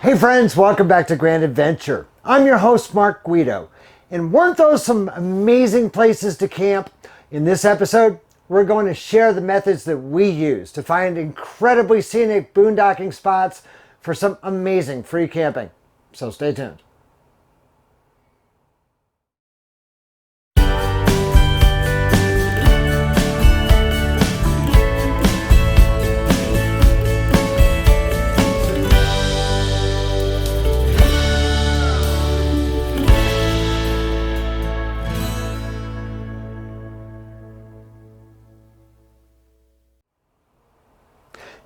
Hey friends, welcome back to Grand Adventure. I'm your host, Mark Guido. And weren't those some amazing places to camp? In this episode, we're going to share the methods that we use to find incredibly scenic boondocking spots for some amazing free camping. So stay tuned.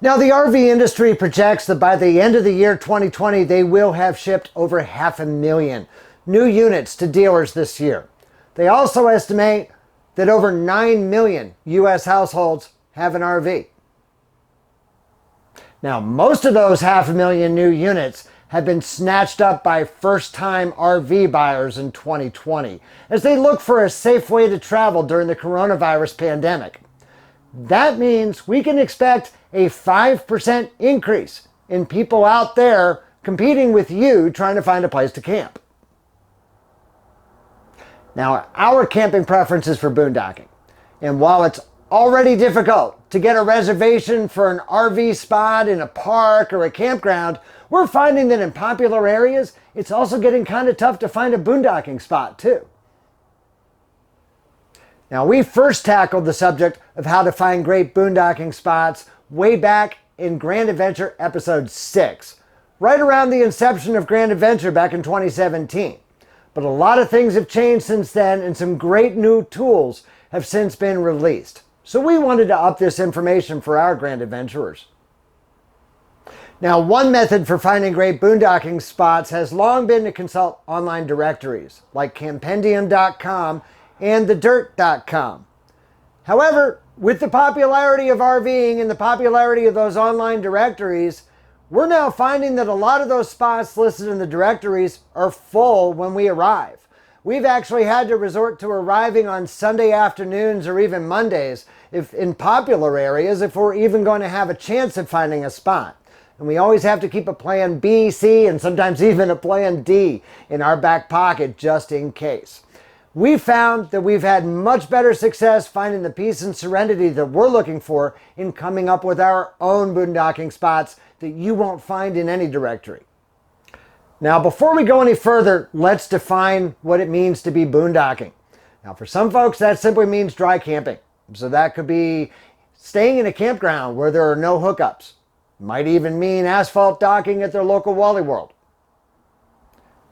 Now, the RV industry projects that by the end of the year 2020, they will have shipped over 500,000 new units to dealers this year. They also estimate that over 9 million U.S. households have an RV. Now, most of those 500,000 new units have been snatched up by first-time RV buyers in 2020 as they look for a safe way to travel during the coronavirus pandemic. That means we can expect a 5% increase in people out there competing with you trying to find a place to camp. Now, our camping preference is for boondocking. And while it's already difficult to get a reservation for an RV spot in a park or a campground, we're finding that in popular areas, it's also getting kind of tough to find a boondocking spot too. Now, we first tackled the subject of how to find great boondocking spots way back in Grand Adventure episode 6, right around the inception of Grand Adventure back in 2017. But a lot of things have changed since then, and some great new tools have since been released. So we wanted to up this information for our Grand Adventurers. Now, one method for finding great boondocking spots has long been to consult online directories like campendium.com and thedirt.com. However, with the popularity of RVing and the popularity of those online directories, we're now finding that a lot of those spots listed in the directories are full when we arrive. We've actually had to resort to arriving on Sunday afternoons or even Mondays if in popular areas if we're even going to have a chance of finding a spot. And we always have to keep a plan B, C, and sometimes even a plan D in our back pocket just in case. We found that we've had much better success finding the peace and serenity that we're looking for in coming up with our own boondocking spots that you won't find in any directory. Now, before we go any further, let's define what it means to be boondocking. Now, for some folks, that simply means dry camping. So that could be staying in a campground where there are no hookups. Might even mean asphalt docking at their local Wally World.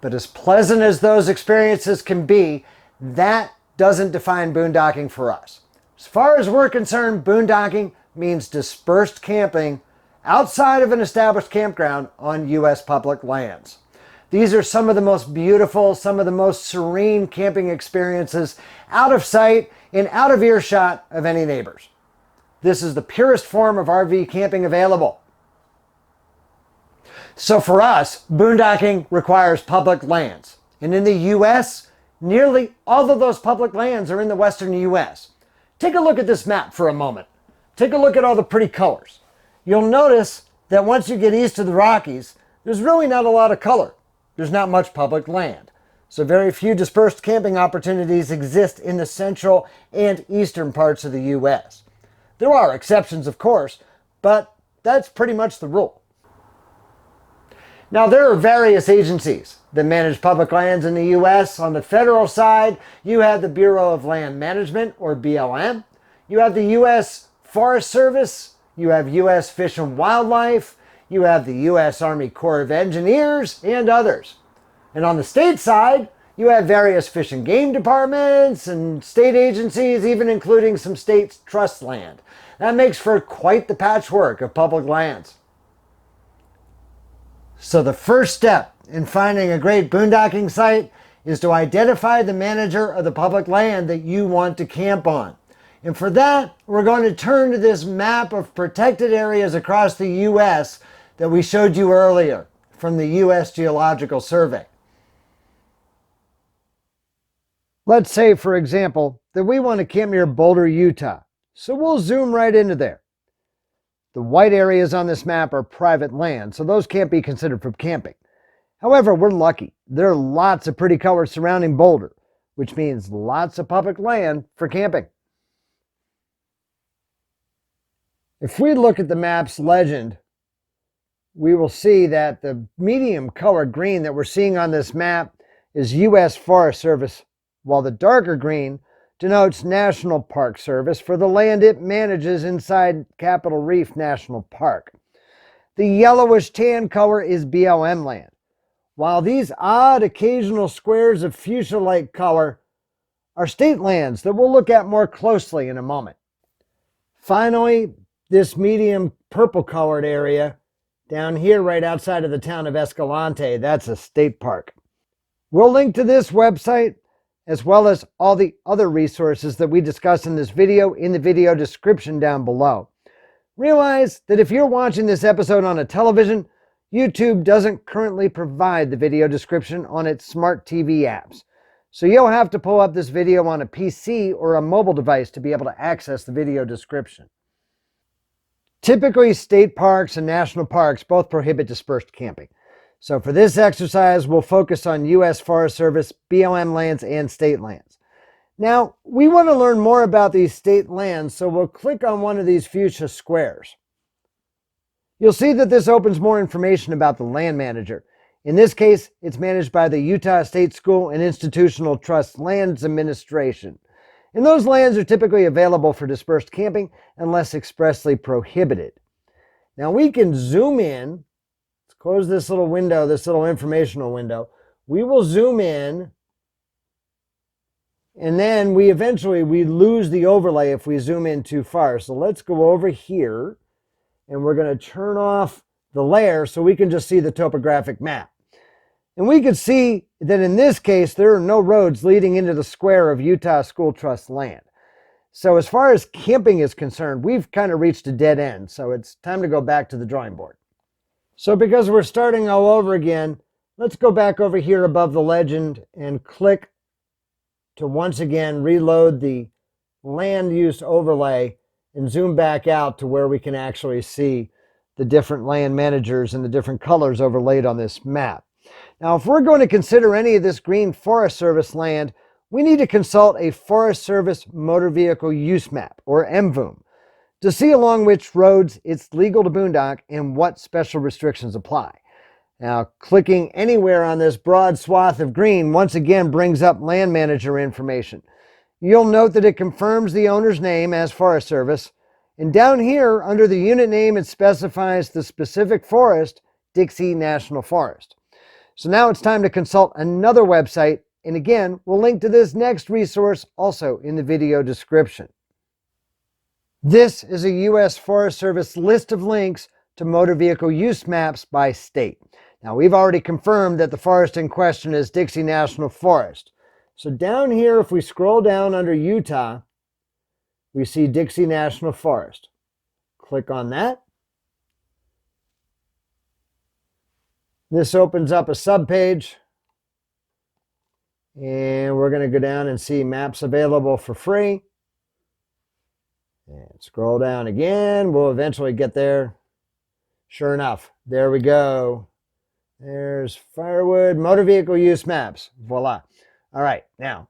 But as pleasant as those experiences can be, that doesn't define boondocking for us. As far as we're concerned, boondocking means dispersed camping outside of an established campground on U.S. public lands. These are some of the most beautiful, some of the most serene camping experiences out of sight and out of earshot of any neighbors. This is the purest form of RV camping available. So for us, boondocking requires public lands. And in the U.S., nearly all of those public lands are in the western U.S. Take a look at this map for a moment. Take a look at all the pretty colors. You'll notice that once you get east of the Rockies, there's really not a lot of color. There's not much public land. So very few dispersed camping opportunities exist in the central and eastern parts of the U.S. There are exceptions, of course, but that's pretty much the rule. Now, there are various agencies that manage public lands in the U.S. On the federal side, you have the Bureau of Land Management, or BLM. You have the U.S. Forest Service. You have U.S. Fish and Wildlife. You have the U.S. Army Corps of Engineers, and others. And on the state side, you have various fish and game departments and state agencies, even including some states' trust land. That makes for quite the patchwork of public lands. So the first step in finding a great boondocking site is to identify the manager of the public land that you want to camp on. And for that, we're going to turn to this map of protected areas across the U.S. that we showed you earlier from the U.S. Geological Survey. Let's say, for example, that we want to camp near Boulder, Utah. So we'll zoom right into there. The white areas on this map are private land, so those can't be considered for camping. However, we're lucky. There are lots of pretty colors surrounding Boulder, which means lots of public land for camping. If we look at the map's legend, we will see that the medium color green that we're seeing on this map is U.S. Forest Service, while the darker green denotes National Park Service for the land it manages inside Capitol Reef National Park. The yellowish tan color is BLM land, while these odd occasional squares of fuchsia-like color are state lands that we'll look at more closely in a moment. Finally, this medium purple colored area down here right outside of the town of Escalante, that's a state park. We'll link to this website as well as all the other resources that we discuss in this video in the video description down below. Realize that if you're watching this episode on a television, YouTube doesn't currently provide the video description on its smart TV apps. So you'll have to pull up this video on a PC or a mobile device to be able to access the video description. Typically, state parks and national parks both prohibit dispersed camping. So for this exercise, we'll focus on U.S. Forest Service, BLM lands, and state lands. Now, we want to learn more about these state lands, so we'll click on one of these fuchsia squares. You'll see that this opens more information about the land manager. In this case, it's managed by the Utah State School and Institutional Trust Lands Administration. And those lands are typically available for dispersed camping unless expressly prohibited. Now we can zoom in. Let's close this little window, this little informational window. We will zoom in, and then we lose the overlay if we zoom in too far. So let's go over here, and we're going to turn off the layer so we can just see the topographic map. And we can see that in this case, there are no roads leading into the square of Utah School Trust land. So as far as camping is concerned, we've kind of reached a dead end. So it's time to go back to the drawing board. So because we're starting all over again, let's go back over here above the legend and click to once again reload the land use overlay and zoom back out to where we can actually see the different land managers and the different colors overlaid on this map. Now, if we're going to consider any of this green Forest Service land, we need to consult a Forest Service Motor Vehicle Use Map, or MVUM, to see along which roads it's legal to boondock and what special restrictions apply. Now, clicking anywhere on this broad swath of green once again brings up land manager information. You'll note that it confirms the owner's name as Forest Service, and down here under the unit name it specifies the specific forest, Dixie National Forest. So now it's time to consult another website, and again, we'll link to this next resource also in the video description. This is a U.S. Forest Service list of links to motor vehicle use maps by state. Now, we've already confirmed that the forest in question is Dixie National Forest. So down here, if we scroll down under Utah, we see Dixie National Forest. Click on that. This opens up a subpage, and we're going to go down and see maps available for free. And scroll down again. We'll eventually get there. Sure enough, there we go. There's firewood, motor vehicle use maps. Voila. All right, now,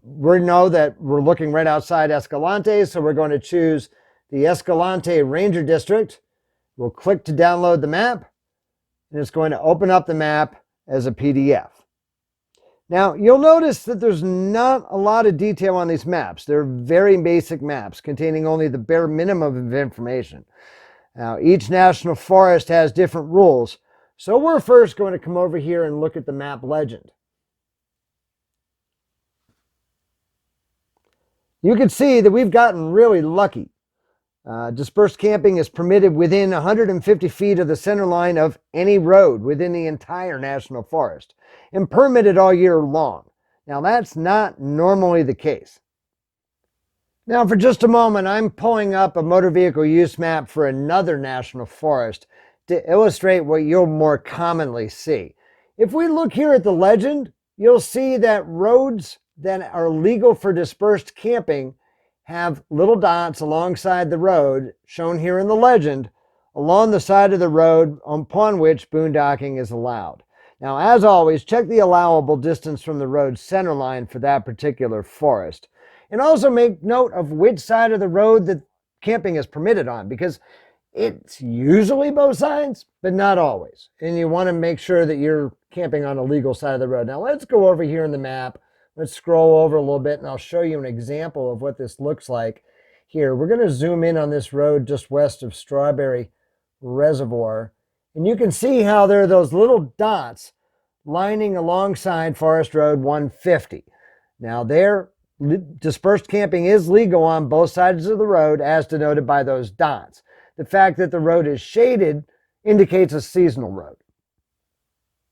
we know that we're looking right outside Escalante, so we're going to choose the Escalante Ranger District. We'll click to download the map, and it's going to open up the map as a PDF. Now, you'll notice that there's not a lot of detail on these maps. They're very basic maps containing only the bare minimum of information. Now, each national forest has different rules, so we're first going to come over here and look at the map legend. You can see that we've gotten really lucky. Dispersed camping is permitted within 150 feet of the center line of any road within the entire national forest and permitted all year long. Now, that's not normally the case. Now, for just a moment, I'm pulling up a motor vehicle use map for another national forest to illustrate what you'll more commonly see. If we look here at the legend, you'll see that roads that are legal for dispersed camping have little dots alongside the road, shown here in the legend, along the side of the road upon which boondocking is allowed. Now, as always, check the allowable distance from the road center line for that particular forest. And also make note of which side of the road that camping is permitted on, because it's usually both sides, but not always. And you want to make sure that you're camping on a legal side of the road. Now, let's go over here in the map. Let's scroll over a little bit, and I'll show you an example of what this looks like here. We're going to zoom in on this road just west of Strawberry Reservoir. And you can see how there are those little dots lining alongside Forest Road 150. Now, there, dispersed camping is legal on both sides of the road, as denoted by those dots. The fact that the road is shaded indicates a seasonal road.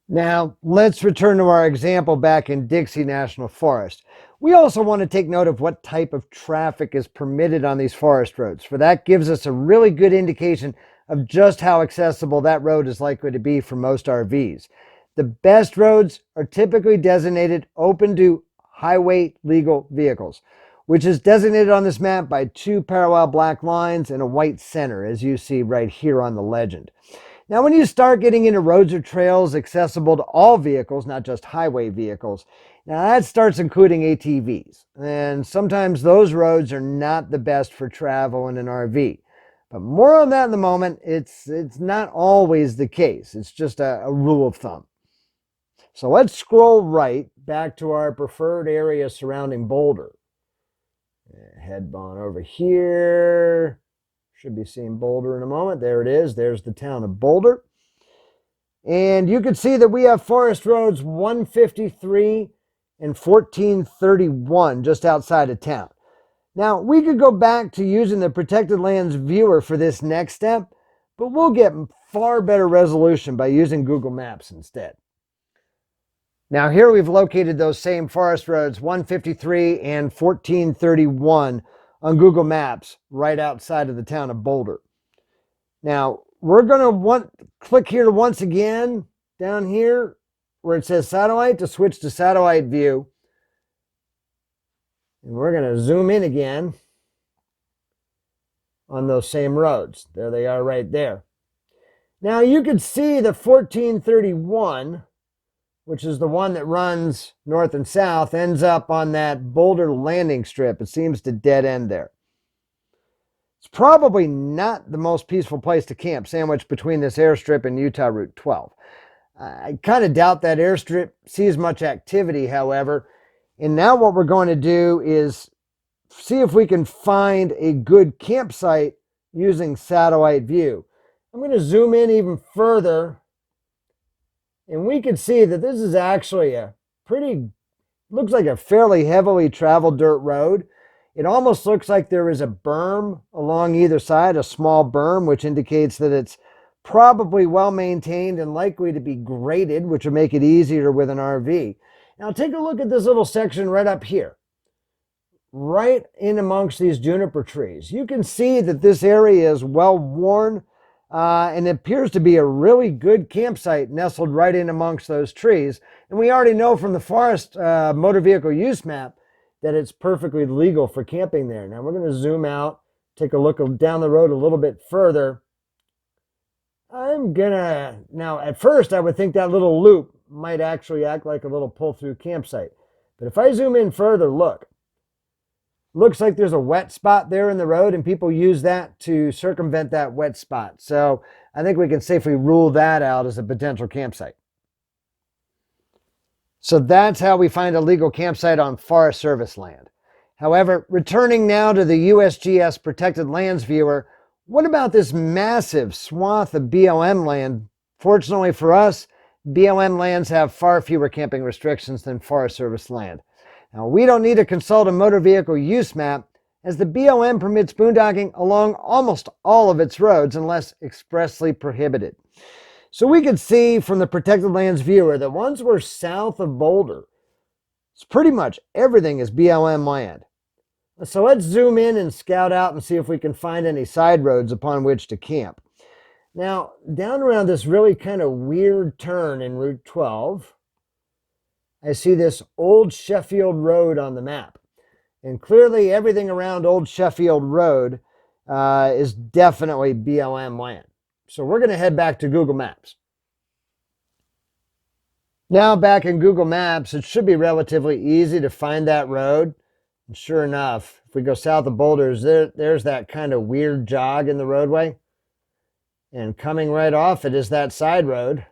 Now, let's return to our example back in Dixie National Forest. We also want to take note of what type of traffic is permitted on these forest roads, for that gives us a really good indication of just how accessible that road is likely to be for most RVs. The best roads are typically designated open to highway legal vehicles, which is designated on this map by two parallel black lines and a white center, as you see right here on the legend. Now, when you start getting into roads or trails accessible to all vehicles, not just highway vehicles, now that starts including ATVs. And sometimes those roads are not the best for travel in an RV. But more on that in the moment. It's not always the case. It's just a rule of thumb. So let's scroll right back to our preferred area surrounding Boulder. Head on over here. Should be seeing Boulder in a moment. There it is. There's the town of Boulder. And you can see that we have forest roads 153 and 1431 just outside of town. Now, we could go back to using the protected lands viewer for this next step, but we'll get far better resolution by using Google Maps instead. Now, here we've located those same forest roads 153 and 1431 on Google Maps right outside of the town of Boulder. Now, we're going to click here once again down here where it says satellite to switch to satellite view. And we're going to zoom in again on those same roads. There they are right there. Now, you can see the 1431, which is the one that runs north and south, ends up on that Boulder landing strip. It seems to dead end there. It's probably not the most peaceful place to camp, sandwiched between this airstrip and Utah Route 12. I kind of doubt that airstrip sees much activity, however. And now what we're going to do is see if we can find a good campsite using satellite view. I'm going to zoom in even further. And we can see that this is actually looks like a fairly heavily traveled dirt road. It almost looks like there is a berm along either side, a small berm, which indicates that it's probably well maintained and likely to be graded, which will make it easier with an RV. Now take a look at this little section right up here, right in amongst these juniper trees. You can see that this area is well worn. And it appears to be a really good campsite nestled right in amongst those trees. And we already know from the forest motor vehicle use map that it's perfectly legal for camping there. Now we're going to zoom out, take a look down the road a little bit further. Now at first I would think that little loop might actually act like a little pull-through campsite. But if I zoom in further, look. Looks like there's a wet spot there in the road, and people use that to circumvent that wet spot. So I think we can safely rule that out as a potential campsite. So that's how we find a legal campsite on Forest Service land. However, returning now to the USGS Protected Lands viewer, what about this massive swath of BLM land? Fortunately for us, BLM lands have far fewer camping restrictions than Forest Service land. Now, we don't need to consult a motor vehicle use map, as the BLM permits boondocking along almost all of its roads unless expressly prohibited. So we could see from the Protected Lands viewer that once we're south of Boulder, it's pretty much everything is BLM land. So let's zoom in and scout out and see if we can find any side roads upon which to camp. Now, down around this really kind of weird turn in Route 12, I see this old Sheffield Road on the map. And clearly everything around Old Sheffield Road is definitely BLM land. So we're going to head back to Google Maps. Now back in Google Maps, it should be relatively easy to find that road. And sure enough, if we go south of Boulders, there's that kind of weird jog in the roadway. And coming right off it is that side road.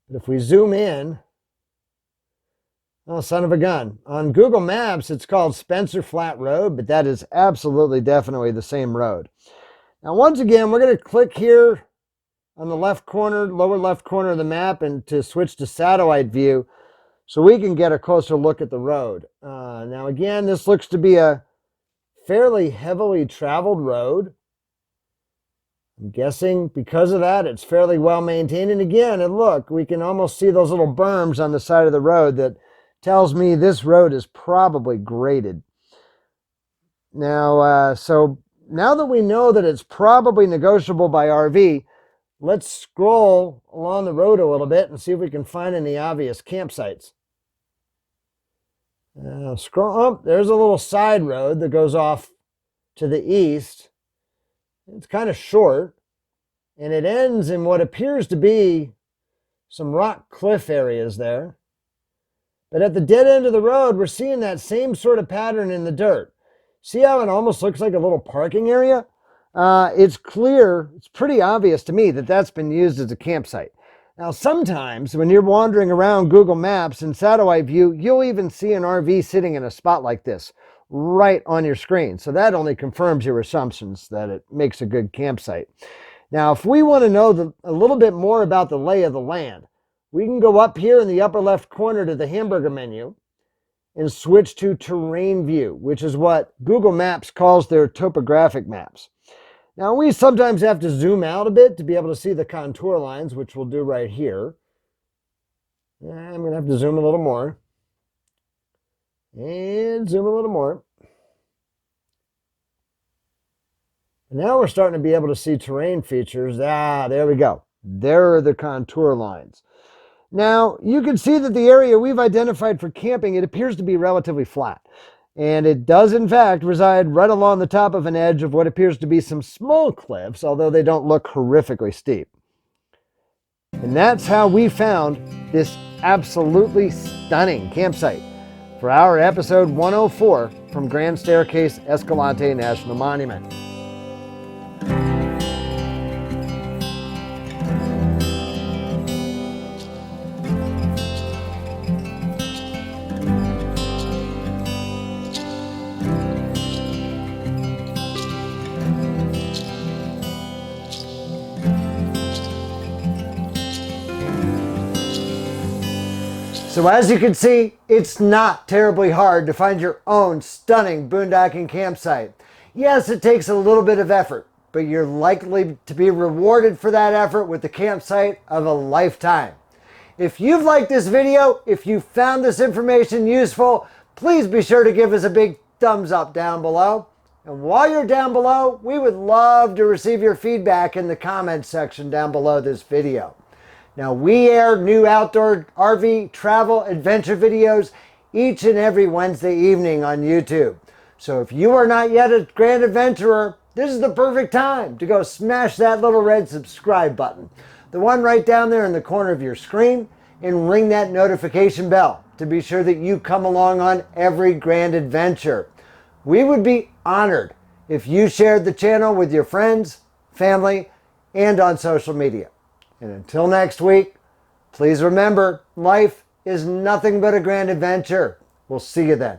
But if we zoom in, oh, son of a gun. On Google Maps, it's called Spencer Flat Road, but that is absolutely definitely the same road. Now, once again, we're going to click here on the left corner, lower left corner of the map, and to switch to satellite view so we can get a closer look at the road. Now, again, this looks to be a fairly heavily traveled road. I'm guessing because of that, it's fairly well maintained. And again, and look, we can almost see those little berms on the side of the road that tells me this road is probably graded. Now, so now that we know that it's probably negotiable by RV, let's scroll along the road a little bit and see if we can find any obvious campsites. Scroll up, there's a little side road that goes off to the east. It's kind of short, and it ends in what appears to be some rock cliff areas there. But at the dead end of the road, we're seeing that same sort of pattern in the dirt. See how it almost looks like a little parking area? It's clear, it's pretty obvious to me that that's been used as a campsite. Now, sometimes when you're wandering around Google Maps in satellite view, you'll even see an RV sitting in a spot like this right on your screen. So that only confirms your assumptions that it makes a good campsite. Now, if we want to know a little bit more about the lay of the land, we can go up here in the upper left corner to the hamburger menu and switch to terrain view, which is what Google Maps calls their topographic maps. Now, we sometimes have to zoom out a bit to be able to see the contour lines, which we'll do right here. I'm going to have to zoom a little more. And zoom a little more. And now we're starting to be able to see terrain features. There we go. There are the contour lines. Now, you can see that the area we've identified for camping, it appears to be relatively flat. And it does, in fact, reside right along the top of an edge of what appears to be some small cliffs, although they don't look horrifically steep. And that's how we found this absolutely stunning campsite for our episode 104 from Grand Staircase Escalante National Monument. So as you can see, it's not terribly hard to find your own stunning boondocking campsite. Yes, it takes a little bit of effort, but you're likely to be rewarded for that effort with the campsite of a lifetime. If you've liked this video, if you found this information useful, please be sure to give us a big thumbs up down below. And while you're down below, we would love to receive your feedback in the comments section down below this video. Now, we air new outdoor RV travel adventure videos each and every Wednesday evening on YouTube. So if you are not yet a Grand Adventurer, this is the perfect time to go smash that little red subscribe button, the one right down there in the corner of your screen, and ring that notification bell to be sure that you come along on every Grand Adventure. We would be honored if you shared the channel with your friends, family, and on social media. And until next week, please remember, life is nothing but a grand adventure. We'll see you then.